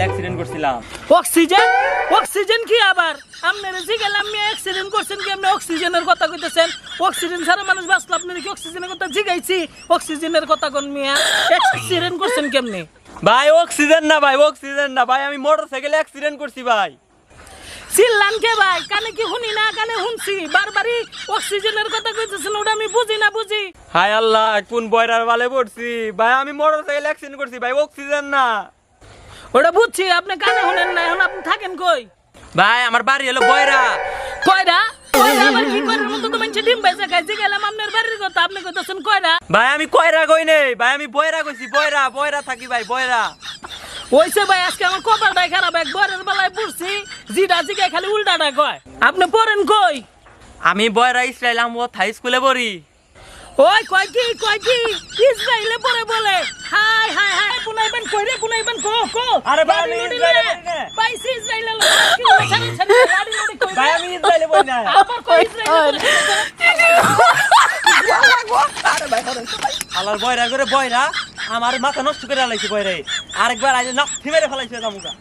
Accident করছিলাম। Oxygen oxygen কি আবার আপনারা জিগেলাম আমি অ্যাক্সিডেন্ট করছেন কি আপনি অক্সিজেনের কথা কইতেছেন অক্সিজেন ছাড়া মানুষ বাঁচলো আপনারা কি অক্সিজেনের কথা জিগাইছি অক্সিজেনের কথা কোন মিয়া অ্যাক্সিডেন্ট করছেন কেমনে ভাই অক্সিজেন না ভাই, অক্সিজেন না ভাই, আমি মোটরসাইকেলে অ্যাক্সিডেন্ট করছি ভাই। চিল্লান কে ভাই কানে কি শুনি না কানে শুনছি বারবারই অক্সিজেনের কথা কইতেছেন ওটা আমি বুঝি না বুঝি হায় আল্লাহ কোন বয়রার বালে পড়ছি ভাই, আমি মোটরসাইকেল অ্যাক্সিডেন্ট করছি ভাই, অক্সিজেন না। ওটা বুঝছি আপনি কানে শুনেন না এখন আপনি থাকেন কই ভাই আমার বাড়ি হলো বয়রা। কয়রা কয়রা আবার কি করার মতো তো মানুষ ডিম বেজে খাই জিগেলাম আপনার বাড়ির কথা আপনি কইতেছেন কয়রা ভাই আমি কয়রা কই নেই ভাই, আমি বয়রা কইছি, বয়রা বয়রা থাকি ভাই, বয়রা। ওইসে ভাই আজকে আমার কপালটাই খারাপ একবারের বেলায় পড়ছি জিডা জিগায় খালি উল্টাটা কয় আপনি পড়েন কই আমি বয়রা ইসরায়েল আমো থাই স্কুলে পড়ি। ওই কয় কি ইসরায়েলে পড়ে বলে হাই হাই হাই পুনাইবেন কই রে পুনাইবেন কো আরে ভাই, আমি লাড়ি ইসরায়েলে লড়ি পড়ি না। পাইছি ইসরায়েলে কি হলো ছাড়ি ছাড়ি লাড়ি লড়ি কই ভাই আমি ইসরায়েলে পড়ি না। আবার কই ইসরায়েলে আল্লাহর বয়রা করে বয়রা আমার মাথা নষ্ট করে আলাইছে বয়রাই, আরেকবার আজ না ফিমেরে ফেলাইছে জামুকা।